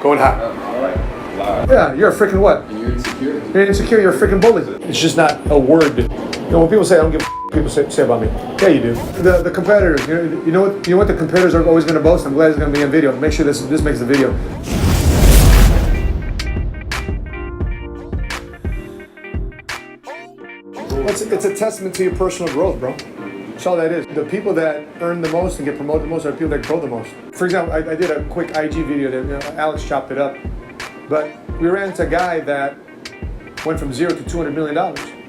Going hot. All right. Live. Yeah, you're a freaking what? And you're insecure. You're insecure, you're a freaking bully. It's just not a word. You know, when people say, I don't give a people say about me. Yeah, you do. The competitors, you know what the competitors are always going to boast? I'm glad it's going to be on video. Make sure this makes the video. It's a testament to your personal growth, bro. That's all that is. The people that earn the most and get promoted the most are the people that grow the most. For example, I did a quick IG video that Alex chopped it up, but we ran into a guy that went from 0 to $200 million.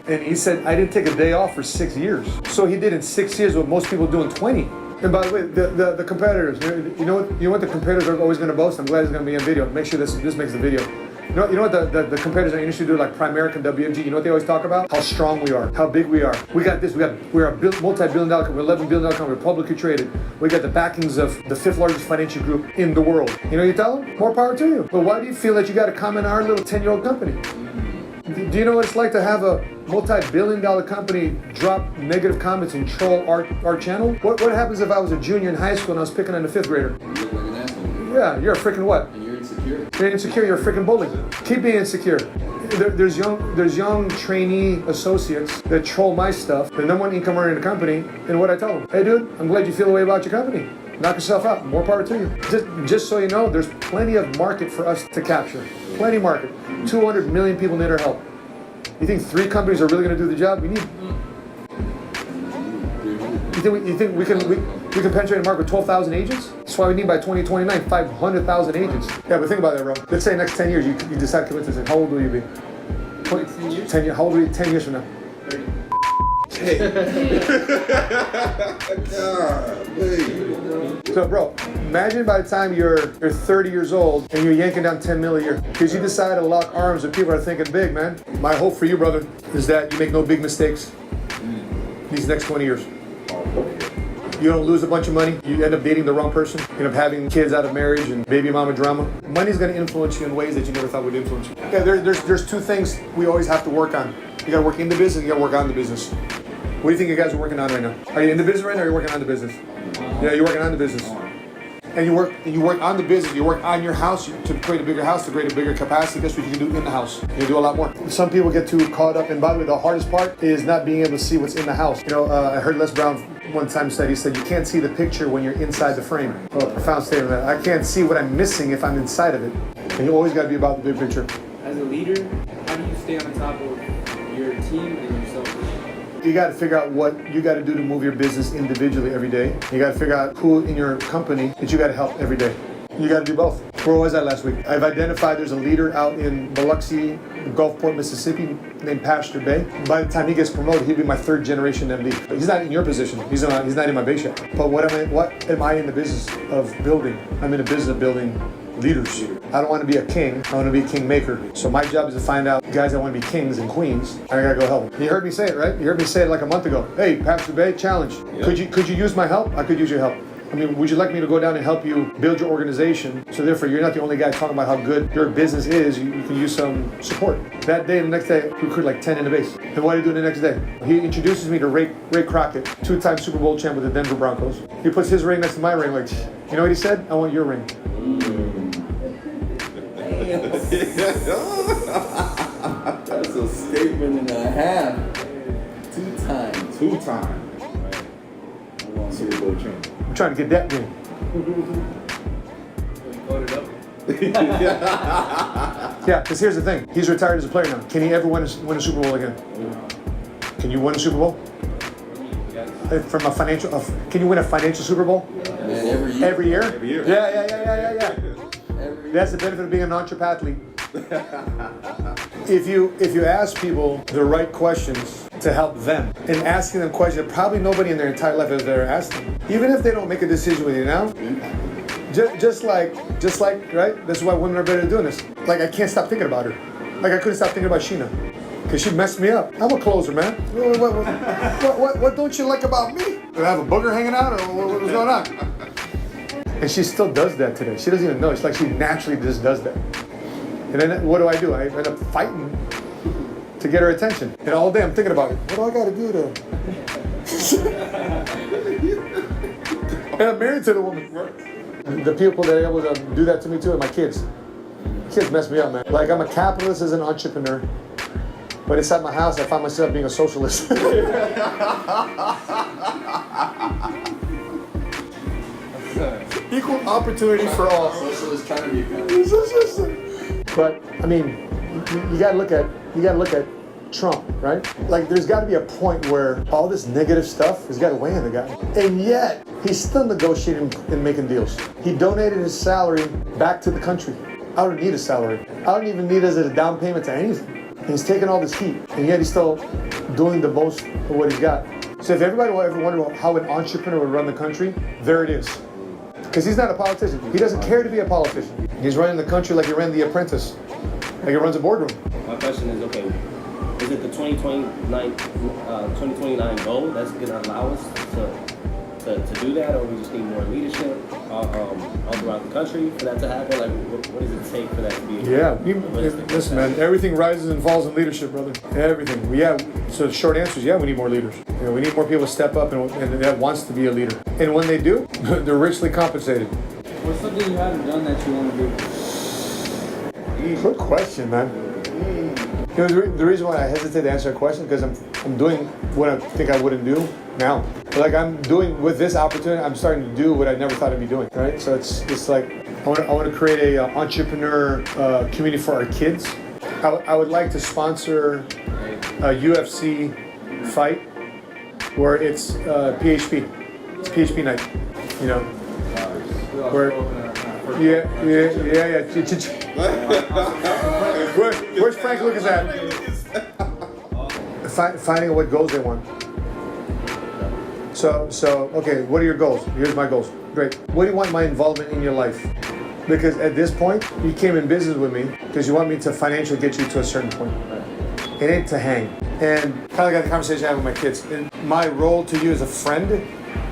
And he said, I didn't take a day off for 6 years. So he did in 6 years what most people do in 20. And by the way, the competitors, you know what the competitors are always going to boast? I'm glad it's going to be on video. Make sure this makes the video. You know what the competitors in the industry do, like Primerica and WMG? You know what they always talk about? How strong we are, how big we are. We got this. We're a multi-billion-dollar company. We're $11 billion company. We're publicly traded. We got the backings of the 5th largest financial group in the world. You know what you tell them? More power to you. But why do you feel that you got to comment on our little 10-year-old company? Do you know what it's like to have a multi-billion-dollar company drop negative comments and troll our channel? What happens if I was a junior in high school and I was picking on a 5th grader? You look like an asshole. Yeah, you're a freaking what? And you're insecure. You're insecure, you're a freaking bully. Keep being insecure. There's young trainee associates that troll my stuff, the number one income earner in the company, and what I tell them, hey dude, I'm glad you feel the way about your company. Knock yourself out, more power to you. Just so you know, there's plenty of market for us to capture. Plenty of market. 200 million people need our help. You think 3 companies are really gonna do the job? You think we can penetrate the market with 12,000 agents? That's why we need by 2029 500,000 agents. Yeah, but think about that, bro. Let's say next 10 years you decide to commit to this. How old will you be? 10 years? 10 years. How old will you be 10 years from now? 30. So, bro, imagine by the time you're 30 years old and you're yanking down 10 mil a year because you decided to lock arms with people that are thinking big, man. My hope for you, brother, is that you make no big mistakes these next 20 years. You don't lose a bunch of money. You end up dating the wrong person. You end up having kids out of marriage and baby mama drama. Money's going to influence you in ways that you never thought would influence you. Yeah, there's 2 things we always have to work on. You got to work in the business and you got to work on the business. What do you think you guys are working on right now? Are you in the business right now or are you working on the business? Yeah, you're working on the business. And you work on the business, you work on your house to create a bigger house, to create a bigger capacity. Guess what you can do in the house? You can do a lot more. Some people get too caught up, and by the way, the hardest part is not being able to see what's in the house. You know, I heard Les Brown one time said, he said, you can't see the picture when you're inside the frame. Oh, profound statement. I can't see what I'm missing if I'm inside of it. And you always got to be about the big picture. As a leader, how do you stay on top of your team and yourself? You got to figure out what you got to do to move your business individually every day. You got to figure out who in your company that you got to help every day. You got to do both. Where was I last week? I've identified there's a leader out in Biloxi, Gulfport, Mississippi, named Pastor Bay. By the time he gets promoted, he'll be my 3rd generation MD. He's not in your position. He's not in my base yet. But what am I in the business of building? I'm in the business of building leaders. I don't want to be a king. I want to be a kingmaker. So my job is to find out guys that want to be kings and queens. I gotta go help them. You heard me say it, right? You heard me say it like a month ago. Hey, Pastor Bay, challenge. Yep. Could you use my help? I could use your help. I mean, would you like me to go down and help you build your organization? So therefore, you're not the only guy talking about how good your business is. You can use some support. That day, the next day, we recruit like 10 in the base. And what do you do the next day? He introduces me to Ray Crockett, 2-time Super Bowl champ with the Denver Broncos. He puts his ring next to my ring, like, you know what he said? I want your ring. That's a statement and a half. 2 times. I want Super Bowl champ. I'm trying to get that ring. Yeah, because here's the thing. He's retired as a player now. Can he ever win a Super Bowl again? Can you win a Super Bowl? From a financial, can you win a financial Super Bowl? Man, every year. Every year? Yeah. That's the benefit of being a non-athlete. If you ask people the right questions to help them, and asking them questions that probably nobody in their entire life has ever asked them, even if they don't make a decision with you now, just like, right? That's why women are better at doing this. Like, I can't stop thinking about her. Like, I couldn't stop thinking about Sheena. Because she messed me up. I'm a closer, man. What don't you like about me? Do I have a booger hanging out, or what's going on? And she still does that today. She doesn't even know. It's like she naturally just does that. And then what do? I end up fighting to get her attention. And all day I'm thinking about it. What do I got to do to... And I'm married to the woman. The people that are able to do that to me too are my kids. Kids mess me up, man. Like, I'm a capitalist as an entrepreneur, but inside my house, I find myself being a socialist. Equal opportunity for all. Socialist trying to be kind. But I mean, you gotta look at Trump, right? Like, there's got to be a point where all this negative stuff has got to weigh on the guy, and yet he's still negotiating and making deals. He donated his salary back to the country. I don't need a salary. I don't even need it as a down payment to anything. And he's taking all this heat, and yet he's still doing the most of what he's got. So if everybody will ever wonder how an entrepreneur would run the country, there it is. Because he's not a politician. He doesn't care to be a politician. He's running the country like he ran The Apprentice, like he runs a boardroom. My question is, okay, is it the 2029 goal that's going to allow us to do that, or we just need more leadership all throughout the country for that to happen? Like, what does it take for that to be? Listen, man, everything rises and falls in leadership, brother. Everything. So the short answer is, we need more leaders. We need more people to step up and that wants to be a leader. And when they do, they're richly compensated. What's something you haven't done that you want to do? Good question, man. The reason why I hesitate to answer that question because I'm doing what I think I wouldn't do now. Like, I'm doing with this opportunity, I'm starting to do what I never thought I'd be doing. Right? So it's like I want to create a entrepreneur community for our kids. I would like to sponsor a UFC fight where it's PHP. It's PHP night. You know. Where, yeah. Where's Frank Lucas at? Finding what goals they want. So okay, what are your goals? Here's my goals. Great. What do you want my involvement in your life? Because at this point, you came in business with me because you want me to financially get you to a certain point. It ain't to hang. And kind of like the conversation I have with my kids. And my role to you as a friend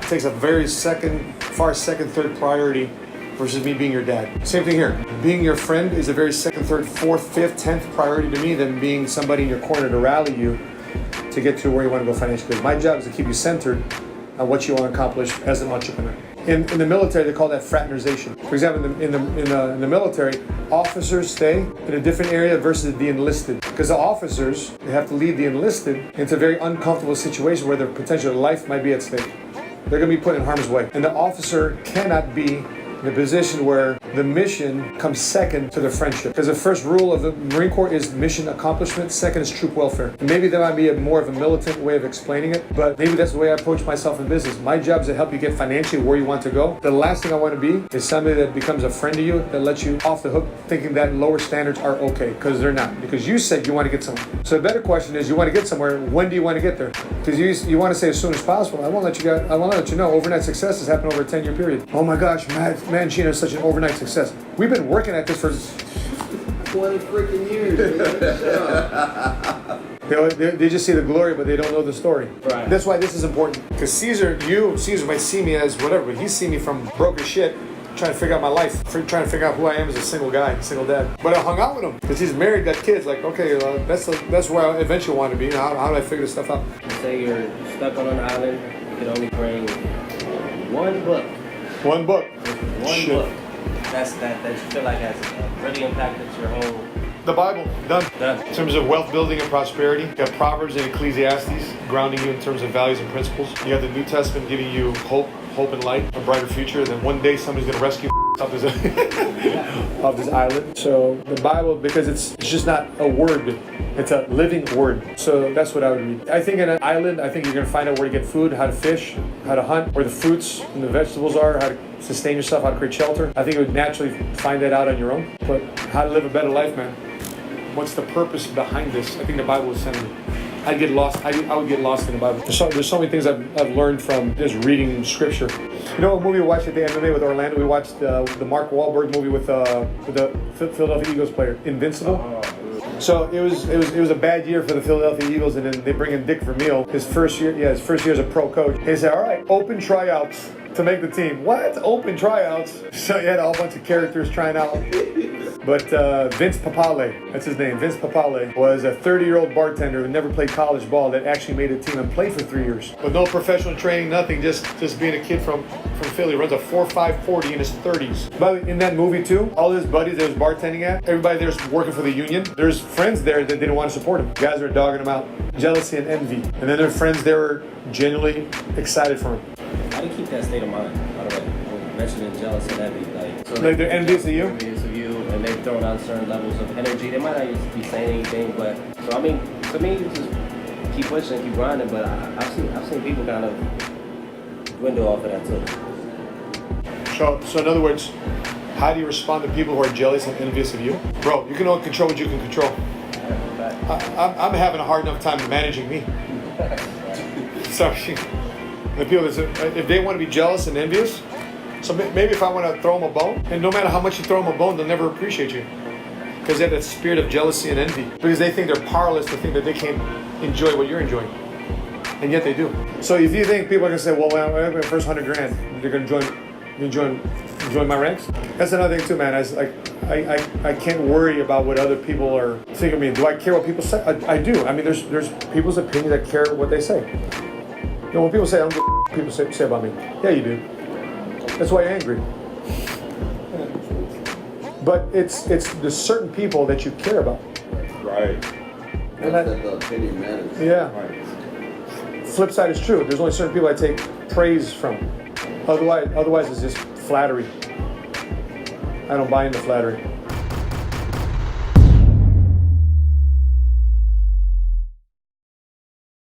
takes a very far second, third priority versus me being your dad. Same thing here. Being your friend is a very second, third, fourth, fifth, 10th priority to me than being somebody in your corner to rally you to get to where you want to go financially. Because my job is to keep you centered on what you want to accomplish as an entrepreneur. In the military, they call that fraternization. For example, in the military, officers stay in a different area versus the enlisted. Because the officers, they have to lead the enlisted into a very uncomfortable situation where their potential life might be at stake. They're going to be put in harm's way. And the officer cannot be in a position where the mission comes second to the friendship. Because the first rule of the Marine Corps is mission accomplishment, second is troop welfare. And maybe that might be more of a militant way of explaining it, but maybe that's the way I approach myself in business. My job is to help you get financially where you want to go. The last thing I want to be is somebody that becomes a friend to you that lets you off the hook thinking that lower standards are okay, because they're not. Because you said you want to get somewhere. So the better question is, you want to get somewhere, when do you want to get there? Because you want to say as soon as possible. I want to let you know overnight success has happened over a 10-year period. Oh my gosh, Mangino is such an overnight success. We've been working at this for 20 freaking years, man. They just see the glory, but they don't know the story. Right. That's why this is important. Because Caesar might see me as whatever, but he's seen me from broke as shit, trying to figure out my life, trying to figure out who I am as a single guy, single dad. But I hung out with him because he's married, got kids. Like, okay, that's where I eventually want to be. How do I figure this stuff out? Say you're stuck on an island, you can only bring one book. One book. One book. That you feel like has really impacted your whole. The Bible, done. Done. In terms of wealth building and prosperity, you got Proverbs and Ecclesiastes grounding you in terms of values and principles. You got the New Testament giving you hope and light, a brighter future. Then one day somebody's gonna rescue off this off this island. So the Bible, because it's just not a word, it's a living word. So that's what I would read. I think in an island, you're gonna find out where to get food, how to fish, how to hunt, where the fruits and the vegetables are, how to sustain yourself, how to create shelter. I think you would naturally find that out on your own. But how to live a better life, man. What's the purpose behind this? I think the Bible is sending me. I'd get lost. I would get lost in the Bible. There's so many things I've learned from just reading scripture. You know what movie we watched at the MMA with Orlando? We watched the Mark Wahlberg movie with the Philadelphia Eagles player, Invincible. So it was a bad year for the Philadelphia Eagles, and then they bring in Dick Vermeil, his first year as a pro coach. He said, all right, open tryouts to make the team. What? Open tryouts? So he had a whole bunch of characters trying out. But Vince Papale, that's his name. Vince Papale was a 30-year-old bartender who never played college ball that actually made a team and played for 3 years. With no professional training, nothing, just being a kid from Philly. Runs a 4.540 in his 30s. But in that movie too, all his buddies that was bartending at, everybody there's working for the union. There's friends there that didn't want to support him. Guys are dogging him out. Jealousy and envy. And then there are friends that were genuinely excited for him. How do you keep that state of mind? By the way, you mentioned jealous and envy. Like they're envious of you? Envious of you, and they've thrown out certain levels of energy. They might not be saying anything, but so I mean, to me, it's just keep pushing, keep grinding. But I've seen people kind of dwindle off of that too. So in other words, how do you respond to people who are jealous and envious of you? Bro, you can only control what you can control. I'm having a hard enough time managing me. So the people that if they want to be jealous and envious, so maybe if I want to throw them a bone, and no matter how much you throw them a bone, they'll never appreciate you. Because they have that spirit of jealousy and envy. Because they think they're powerless to think that they can't enjoy what you're enjoying. And yet they do. So if you think people are going to say, well, when I have my first 100 grand, they're going to enjoy my ranks? That's another thing too, man. I can't worry about what other people are thinking of me. Do I care what people say? I do. I mean, there's people's opinion that care what they say. You know, when people say, I don't give a people say about me. Yeah, you do. That's why you're angry. But it's there's certain people that you care about. Right. And that the opinion matters. Yeah. Right. Flip side is true. There's only certain people I take praise from. Otherwise it's just flattery. I don't buy into flattery.